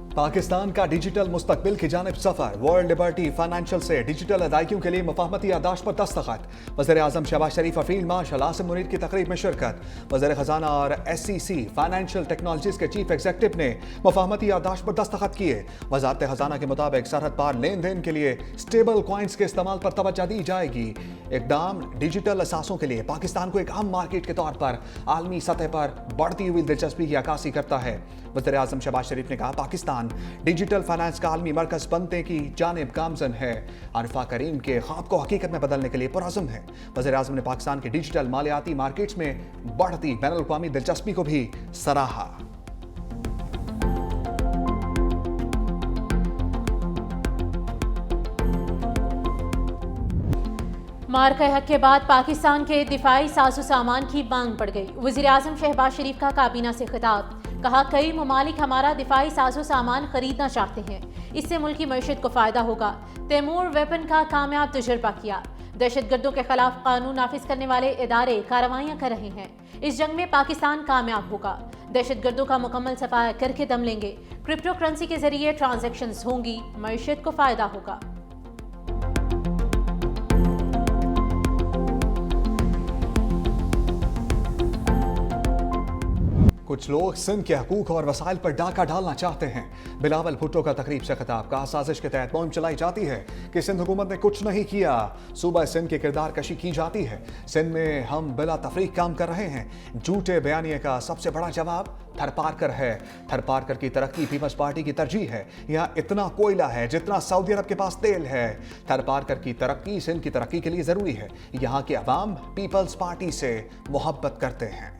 पाकिस्तान का डिजिटल मुस्तकबिल की जानिब सफर। वर्ल्ड लिबर्टी फाइनेंशियल से डिजिटल अदायगियों के लिए मुफाहमती याददाश्त पर दस्तखत। वज़ीर आज़म शहबाज शरीफ और फील्ड मार्शल आसिम मुनीर की तकरीब में शिरकत। वज़ीर खजाना और SEC फाइनेंशियल टेक्नोलॉजीज के चीफ एग्जीक्यूटिव ने मुफाहमती याददाश्त पर दस्तखत किए। वजारत खजाना के मुताबिक सरहद पार लेन देन के लिए स्टेबल कॉइन्स के इस्तेमाल पर तवज्जो दी जाएगी। इकदाम डिजिटल असासों के लिए पाकिस्तान को एक अहम मार्केट के तौर पर आलमी सतह पर बढ़ती हुई दिलचस्पी की अक्कासी करता है। वज़ीर आज़म शहबाज शरीफ ने कहा, पाकिस्तान डिजिटल फाइनेंस का आलमी मरकज बनने की जानिब गामजन है। आरिफा करीम के ख्वाब को हकीकत में बदलने के लिए पुरअज़्म है। वज़ीर आज़म ने पाकिस्तान की डिजिटल मालियाती मार्केट्स में बढ़ती बैनुल-अक़वामी दिलचस्पी को भी सराहा। मार्का हक के बाद पाकिस्तान के दिफाई साजो सामान की मांग बढ़ गई। वज़ीर आज़म शहबाज शरीफ का काबीना से खिताब। कहा, कई ममालिक हमारा दिफाई साजो सामान खरीदना चाहते हैं, इससे मुल्क की मईशत को फायदा होगा। तैमूर वेपन का कामयाब तजुर्बा किया। दहशतगर्दों के खिलाफ कानून नाफिज करने वाले इदारे कार्रवाइयाँ कर रहे हैं। इस जंग में पाकिस्तान कामयाब होगा। दहशतगर्दों का मुकम्मल सफाया करके दम लेंगे। क्रिप्टो करेंसी के जरिए ट्रांजैक्शंस होंगी, मईशत को फायदा होगा। कुछ लोग सिंध के हकूक और वसाइल पर डाका डालना चाहते हैं। बिलावल भुट्टो का तकरीब से खिताब। कहा, साजिश के तहत मुहिम चलाई जाती है कि सिंध हुकूमत ने कुछ नहीं किया। सूबा सिंध के किरदार कशी की जाती है। सिंध में हम बिला तफरीक काम कर रहे हैं। झूठे बयानिए का सबसे बड़ा जवाब थरपारकर है। थरपारकर की तरक्की पीपल्स पार्टी की तरजीह है। यहाँ इतना कोयला है जितना सऊदी अरब के पास तेल है। थरपारकर की तरक्की सिंध की तरक्की के लिए जरूरी है। यहाँ के अवाम पीपल्स पार्टी से मोहब्बत करते हैं।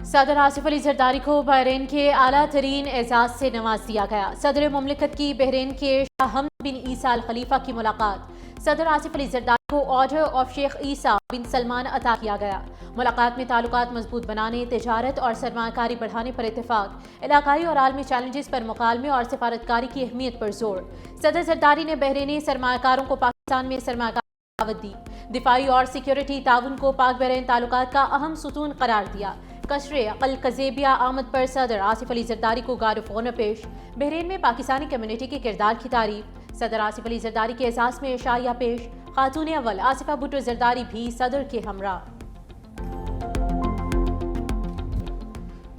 सदर आसिफ अली जरदारी को बहरीन के आला तरीन एजाज से नवाज दिया गया। सदर मुमलिकत की बहरीन के शाह हमद बिन ईसा अल खलीफा की मुलाकात। सदर आसिफ अली जरदारी को ऑर्डर ऑफ शेख ईसा बिन सलमान अता किया गया। मुलाकात में ताल्लुकात मजबूत बनाने, तिजारत और सरमाकारी बढ़ाने पर इत्तेफाक, इलाकाई और आलमी चैलेंजेस पर मुकालमे और सिफारतकारी की अहमियत पर जोर। सदर जरदारी ने बहरीनी सरमाकारों को पाकिस्तान में सरमाकारी दावत दी। दिफाई और सिक्योरिटी ताउन को पाक बहरीन ताल्लुकात का अहम सुतून करार दिया। कशरे अकल कज़ेबिया आमद पर सदर आसिफ अली जरदारी को गार्ड ऑफ ऑनर पेश। बहरीन में पाकिस्तानी कम्युनिटी के किरदार की तारीफ। सदर आसिफ अली जरदारी के एहसास में शाइया पेश। खातून अव्वल आसिफा भुट्टो जरदारी भी सदर के हमरा।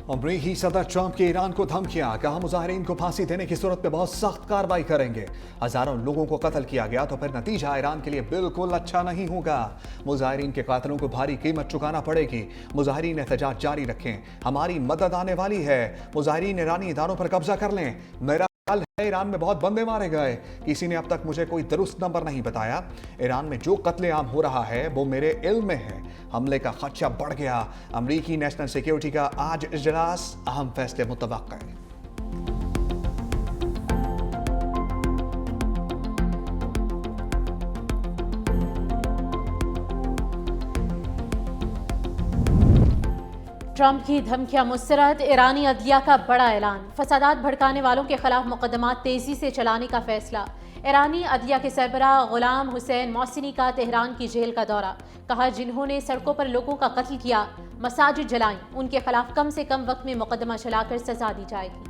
अमरीकी सदर ट्रंप के ईरान को धमकियां। कहा, मुजाहिरीन को फांसी देने की सूरत में बहुत सख्त कार्रवाई करेंगे। हजारों लोगों को कत्ल किया गया तो फिर नतीजा ईरान के लिए बिल्कुल अच्छा नहीं होगा। मुजाहिरीन के कातलों को भारी कीमत चुकाना पड़ेगी। मुजाहिरीन एहतजाज जारी रखें, हमारी मदद आने वाली है। मुजाहिरीन ईरानी इदारों पर कब्जा कर लें। मेरा ख्याल है ईरान में बहुत बंदे मारे गए। किसी ने अब तक मुझे कोई दुरुस्त नंबर नहीं बताया। ईरान में जो कत्लेआम हो रहा है वो मेरे इल्म में है। हमले का खदशा बढ़ गया। अमरीकी नेशनल सिक्योरिटी का आज इजलास, अहम फैसले मुतवक्किल। ट्रंप की धमकियां मुस्तरद। ईरानी अदलिया का बड़ा ऐलान। फसादात भड़काने वालों के खिलाफ मुकदमात तेजी से चलाने का फैसला। ईरानी अदलिया के सरबराह गुलाम हुसैन मौसिनी का तेहरान की जेल का दौरा। कहा, जिन्होंने सड़कों पर लोगों का कत्ल किया, मसाजिद जलाई, उनके खिलाफ कम से कम वक्त में मुकदमा चलाकर सजा दी जाएगी।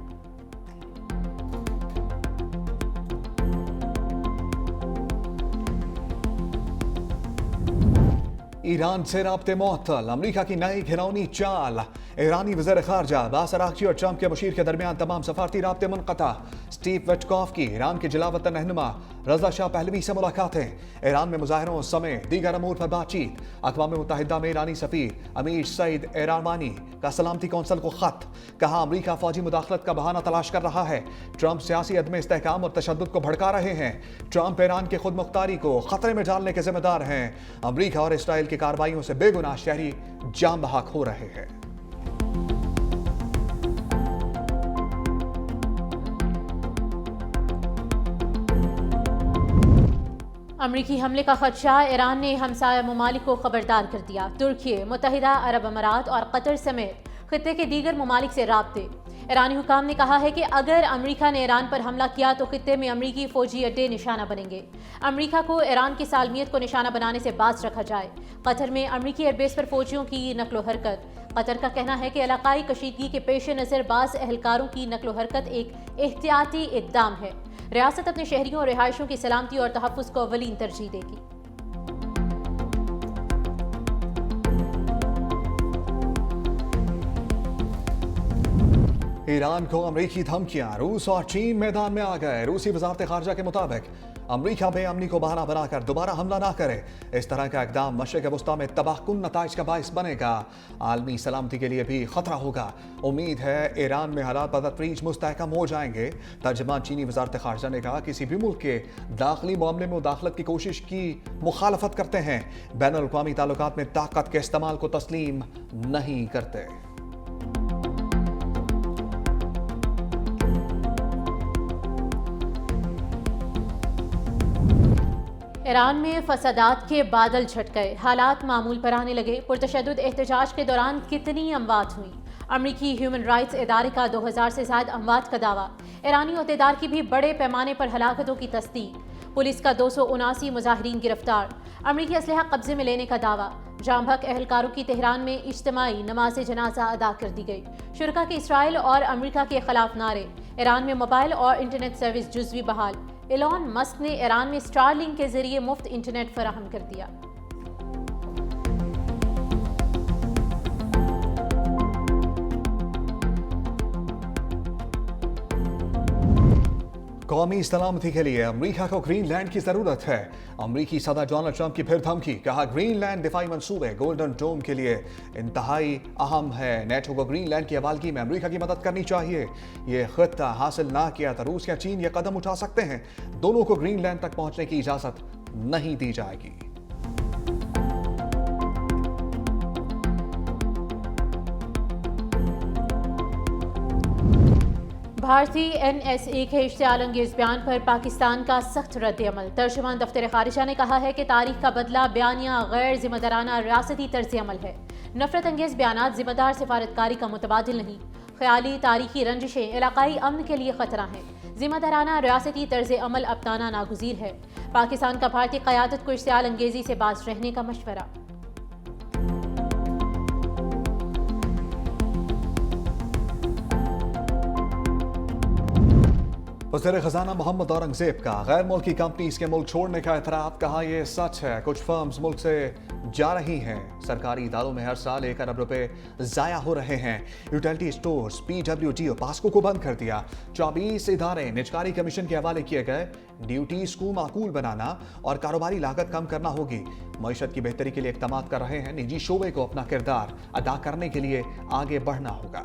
ईरान से राब्ते मुअत्तल। अमरीका की नई घिनौनी चाल। ईरानी वज़ीर ख़ारजा अब्बास अराग़ची और ट्रंप के मुशीर के दरमियान तमाम सफारती राब्ते मुनक़ता। स्टीव विटकॉफ की ईरान के जिलावतन रहनुमा रज़ा शाह पहलवी से मुलाकातें। ईरान में मुज़ाहिरों समेत दीगर अमूर पर बातचीत। अक़वाम मुत्तहिदा में ईरानी सफ़ीर अमीर सईद एरामानी का सलामती कौंसल को ख़त। कहा, अमरीका फ़ौजी मुदाखलत का बहाना तलाश कर रहा है। ट्रंप सियासी अदम इस्तेहकाम और तशद्दुद को भड़का रहे हैं। ट्रंप ईरान के खुद मुख्तारी को ख़तरे में डालने के जिम्मेदार हैं। अमरीका और इसराइल की कार्रवाइयों से बेगुनाह शहरी जान बहक हो रहे हैं। अमरीकी हमले का खदशा। ईरान ने हमसाया ममालिक को खबरदार कर दिया। तुर्की, मुत्तहिदा अरब अमारात और कतर समेत खित्ते के दीगर ममालिक से राब्ते। ईरानी हुकाम ने कहा है कि अगर अमेरिका ने ईरान पर हमला किया तो खित्ते में अमेरिकी फौजी अड्डे निशाना बनेंगे। अमेरिका को ईरान की सालमियत को निशाना बनाने से बाज रखा जाए। कतर में अमेरिकी एयरबेस पर फौजियों की नकलो हरकत। कतर का कहना है कि इलाकाई कशीदगी के पेश नज़र बाज़ एहलकारों की नकलो हरकत एक एहतियाती इक़दाम है। रियासत अपने शहरियों और रिहायशों की सलामती और तहफ़्फ़ुज़ को अव्वलीन तरजीह देगी। ईरान को अमरीकी धमकियां, रूस और चीन मैदान में आ गए। रूसी वजारत खारजा के मुताबिक अमरीका बेअमनी को बहाना बनाकर दोबारा हमला ना करे। इस तरह का इकदाम मशरिक़ वस्ता में तबाहकुन नताइज का बाइस बनेगा। आलमी सलामती के लिए भी खतरा होगा। उम्मीद है ईरान में हालात बतदरीज मुस्तहकम हो जाएंगे। तर्जमान चीनी वजारत खारजा ने कहा, किसी भी मुल्क के दाखिली मामले में मुदाखलत की कोशिश की मुखालफत करते हैं। बैनुल अक़वामी ताल्लुकात में ताकत के इस्तेमाल को तस्लीम नहीं करते। ईरान में फसादात के बादल छट गए, हालात मामूल पर आने लगे। पुरतशद्दुद एहतजाज के दौरान कितनी अमवात हुई? अमरीकी ह्यूमन राइट्स इदारे का 2000 से ज़ायद अमवात का दावा। ईरानी अहदेदार की भी बड़े पैमाने पर हलाकतों की तस्दीक। पुलिस का 279 मुजाहिरीन गिरफ्तार। अमरीकी असलहा कब्जे में लेने का दावा। जाम हक एहलकारों की तेहरान में इज्तिमाई नमाज जनाजा अदा कर दी गई। शुरका के इसराइल और अमरीका के खिलाफ नारे। ईरान में मोबाइल और इंटरनेट सर्विस जुज़वी बहाल। एलॉन मस्क ने ईरान में स्टारलिंक के जरिए मुफ्त इंटरनेट फराहम कर दिया। कौमी सलामती के लिए अमरीका को ग्रीनलैंड की जरूरत है। अमरीकी सदर डोनाल्ड ट्रंप की फिर धमकी। कहा, ग्रीनलैंड दिफाई मंसूबे गोल्डन डोम के लिए इंतहाई अहम है। नेटो को ग्रीनलैंड की हवालगी में अमरीका की मदद करनी चाहिए। ये खित्ता हासिल ना किया तो रूस या चीन ये कदम उठा सकते हैं। दोनों को ग्रीनलैंड तक पहुंचने की इजाजत नहीं दी जाएगी। भारतीय NSA के इश्तियाल अंगेज बयान पर पाकिस्तान का सख्त रद्द-ए-अमल। तर्जुमान दफ्तर खारिजा ने कहा है कि तारीख का बदला बयानिया गैर जिम्मेदाराना रियासती तर्ज-ए-अमल है। नफरत अंगेज बयानात जिम्मेदार सिफारतकारी का मुतबादिल नहीं। ख्याली तारीखी रंजिशें इलाकाई अमन के लिए खतरा हैं। जिम्मेदाराना रियासती तर्ज-ए-अमल अपनाना नागुज़ीर है। पाकिस्तान का भारतीय क़यादत को इश्तियाल अंगेजी से बाज रहने का मशवरा। वज़ीर ख़ज़ाना मोहम्मद औरंगज़ेब का गैर मुल्की कंपनीज के मुल्क छोड़ने का एतराफ़। कहा, यह सच है, कुछ फर्म्स मुल्क से जा रही हैं। सरकारी इदारों में हर साल 1 अरब रुपए ज़ाया हो रहे हैं। यूटिलिटी स्टोर्स, PWD और पास्को को बंद कर दिया। 24 इदारे निजकारी कमीशन के हवाले किए गए। ड्यूटीज को माकूल बनाना और कारोबारी लागत कम करना होगी। मईशत की बेहतरी के लिए इक़दाम कर रहे हैं। निजी शोबे को अपना किरदार अदा करने के लिए आगे बढ़ना होगा।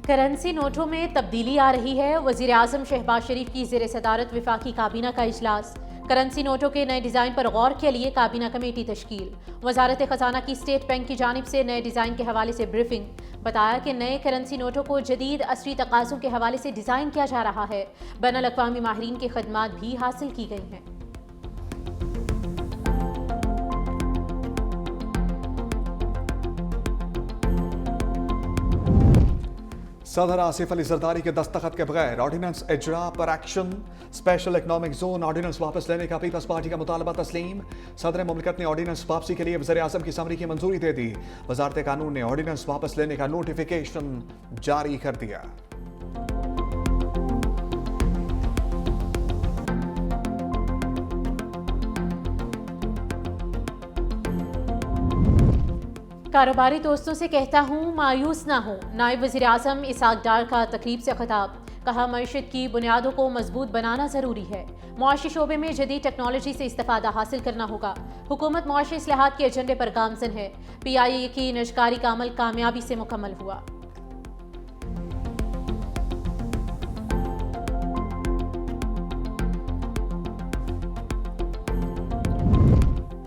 करेंसी नोटों में तब्दीली आ रही है। वज़ीर आज़म शहबाज शरीफ की ज़ेर सदारत वफाकी काबीना का इजलास। करेंसी नोटों के नए डिज़ाइन पर गौर के लिए काबीना कमेटी तश्कील। वजारत ख़जाना की स्टेट बैंक की जानिब से नए डिज़ाइन के हवाले से ब्रीफिंग। बताया कि नए करेंसी नोटों को जदीद असरी तकाज़ों के हवाले से डिज़ाइन किया जा रहा है। बैनुल अक़वामी माहिरीन की खदमात भी हासिल की गई हैं। सदर आसिफ अली जरदारी के दस्तखत के बगैर ऑर्डिनेंस इजरा पर action. Special economic zone ordinance वापस लेने का पीपल्स पार्टी का मुतालबा तस्लीम। सदर मुमलिकत ने ऑर्डिनेंस वापसी के लिए वज़ीर आज़म की समरी की मंजूरी दे दी। वजारत कानून ने ऑर्डिनेंस वापस लेने का नोटिफिकेशन जारी कर दिया। कारोबारी दोस्तों से कहता हूँ, मायूस ना हो। नायब वज़ीर आज़म इसहाक डार का तकरीब से खिताब। कहा, मईशत की बुनियादों को मजबूत बनाना ज़रूरी है। मुआशी शोबे में जदीद टेक्नोलॉजी से इस्तेफादा हासिल करना होगा। हुकूमत मुआशी इस्लाहात के एजेंडे पर गामजन है। PIA की निजकारी का अमल कामयाबी से मुकम्मल हुआ।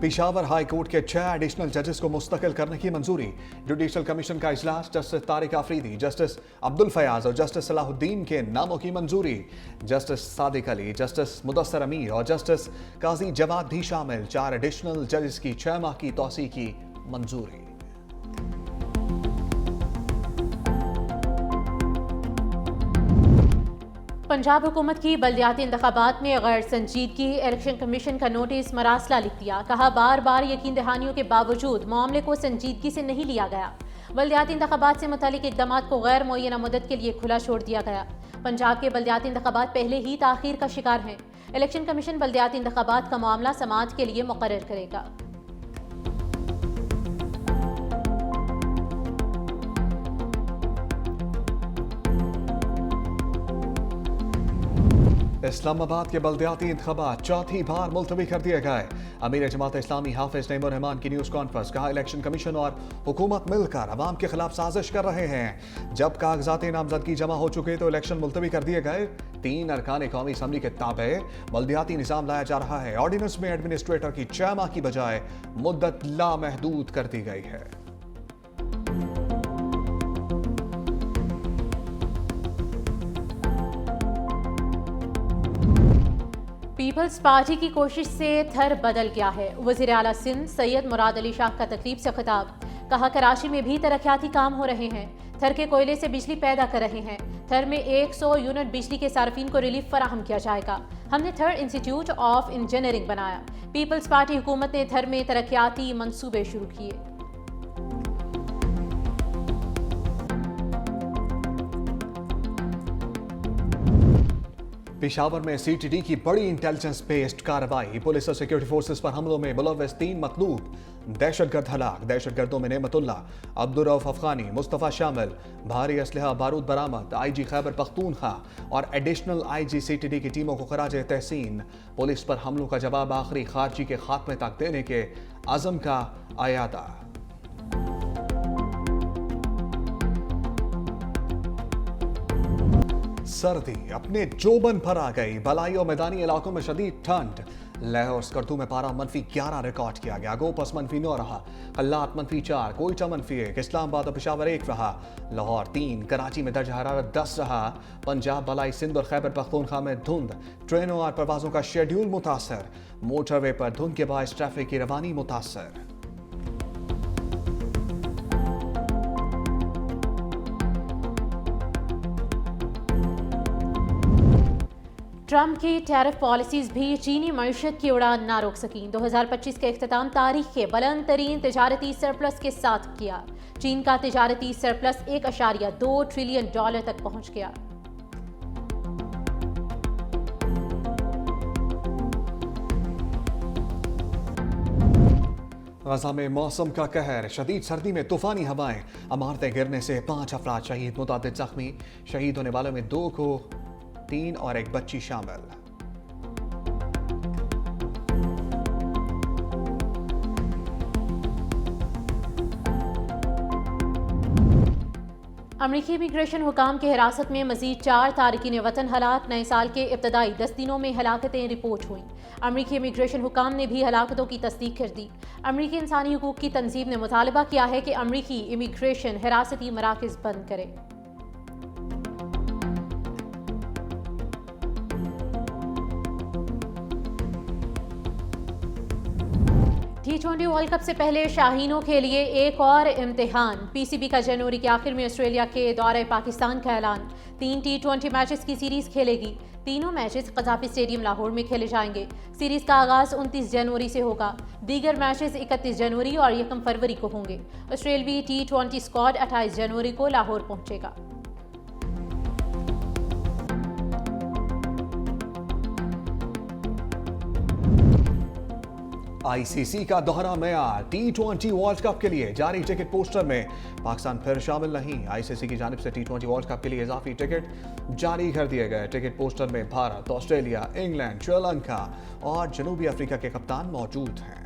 पिशावर हाई कोर्ट के 6 एडिशनल जजेस को मुस्तकिल करने की मंजूरी। जुडिशल कमीशन का इजलास जस्टिस तारिक आफरीदी, जस्टिस अब्दुल फयाज और जस्टिस सलाहुद्दीन के नामों की मंजूरी। जस्टिस सादिक अली, जस्टिस मुदस्सर अमीर और जस्टिस काजी जवाद भी शामिल। 4 एडिशनल जजेस की 6 माह की तौसी की मंजूरी। पंजाब हुकूमत की बल्दियाती इंतखाबात में गैर संजीदगी, इलेक्शन कमीशन का नोटिस मरासला लिख दिया। कहा बार बार यकीन दहानियों के बावजूद मामले को संजीदगी से नहीं लिया गया। बल्दियाती इंतखाबात से मुतालिक इक़दाम को गैर मुअय्यना मुद्दत के लिए खुला छोड़ दिया गया। पंजाब के बल्दियाती इंतखाबात पहले ही ताख़ीर का शिकार हैं। इलेक्शन कमीशन बल्दियाती इंतखाबात का मामला समाअत के लिए मुकर्रर करेगा। इस्लामाबाद के बल्दियाती इंतखाबात चौथी बार मुलतवी कर दिए गए। अमीर जमात इस्लामी हाफिज नईमुर रहमान की न्यूज़ कॉन्फ्रेंस। कहा इलेक्शन कमीशन और हुकूमत मिलकर अवाम के खिलाफ साजिश कर रहे हैं। जब कागजाती नामजदगी जमा हो चुके तो इलेक्शन मुलतवी कर दिए गए। 3 अरकान कौमी असम्बली के ताबे बल्दियाती निज़ाम लाया जा रहा है। ऑर्डिनेंस में एडमिनिस्ट्रेटर की 6 माह की बजाय मुद्दत लामहदूद कर दी गई है। पीपल्स पार्टी की कोशिश से थर बदल गया है। वज़ीर आला सिंध सैयद मुराद अली शाह का तकरीब से खिताब। कहा कराची में भी तरक्याती काम हो रहे हैं। थर के कोयले से बिजली पैदा कर रहे हैं। थर में 100 यूनिट बिजली के सार्फिन को रिलीफ फराहम किया जाएगा। हमने थर इंस्टीट्यूट ऑफ इंजीनियरिंग बनाया। पीपल्स पार्टी हुकूमत ने थर में तरक्याती मंसूबे शुरू किए। पेशावर में सीटीडी की बड़ी इंटेलिजेंस बेस्ड कार्रवाई। पुलिस और सिक्योरिटी फोर्सेस पर हमलों में मुलव्वस 3 मतलूब। दहशतगर्द हलाक। दहशतगर्दों में नेमतुल्ला, अब्दुर्रऊफ अफगानी, मुस्तफ़ा शामिल। भारी असलहा बारूद बरामद। आईजी खैबर पख्तूनख्वा और एडिशनल आईजी सीटीडी की टीमों को खराज तहसीन। पुलिस पर हमलों का जवाब आखिरी खारजी के खात्मे तक देने के अज़म का आयादा। सर्दी अपने जोबन पर आ गई। बलाई और मैदानी इलाकों में शदीद ठंड। लाहौर स्कर्दू में पारा -11 रिकॉर्ड किया गया। गोपस -9 रहा। कल्लात -4, कोयटा -1, इस्लामाबाद और पेशावर 1 रहा। लाहौर 3, कराची में दर्ज हरारत 10 रहा। पंजाब, बलाई, सिंध और खैबर पख्तूनख्वा में धुंध। ट्रेनों और परवाजों का शेड्यूल मुतासर। मोटरवे पर धुंध के बायस ट्रैफिक की रवानी मुतासर। ट्रंप की टैरिफ पॉलिसीज भी चीनी मईशत की उड़ान ना रोक सकीं। 2025 का इख्तिताम तारीख के बुलंद तरीन तिजारती सरप्लस के साथ किया। चीन का तिजारती सरप्लस $1.2 ट्रिलियन तक पहुंच गया। गजा में मौसम का कहर। शदीद सर्दी में तूफानी हवाएं। इमारतें गिरने से 5 अफराद शहीद, मुतादिद जख्मी। शहीद होने वालों में 2 को 3 और एक बच्ची शामिल। अमरीकी इमिग्रेशन हुकाम की हिरासत में मजीद 4 तारकीन वतन हलाक। नए साल के इब्तदाई 10 दिनों में हलाकतें रिपोर्ट हुई। अमरीकी इमिग्रेशन हुकाम ने भी हलाकतों की तस्दीक कर दी। अमरीकी इंसानी हुकूक की तंजीम ने मुतालबा किया है कि अमरीकी इमिग्रेशन हिरासती मराकज़ बंद करे। T20 वर्ल्ड कप से पहले शाहीनों के लिए एक और इम्तिहान। पीसीबी का जनवरी के आखिर में ऑस्ट्रेलिया के दौरे पाकिस्तान का ऐलान। 3 T20 मैचेस की सीरीज खेलेगी। तीनों मैचेस कज़ाफी स्टेडियम लाहौर में खेले जाएंगे। सीरीज का आगाज 29 जनवरी से होगा। दीगर मैचेस 31 जनवरी और 1 फरवरी को होंगे। ऑस्ट्रेलवी T20 स्क्वाड 28 जनवरी को लाहौर पहुंचेगा। आईसीसी का दोहरा मेयार। T20 वर्ल्ड कप के लिए जारी टिकट पोस्टर में पाकिस्तान फिर शामिल नहीं। आईसीसी की जानिब से T20 वर्ल्ड कप के लिए इजाफी टिकट जारी कर दिए गए। टिकट पोस्टर में भारत, ऑस्ट्रेलिया, इंग्लैंड, श्रीलंका और जनूबी अफ्रीका के कप्तान मौजूद हैं।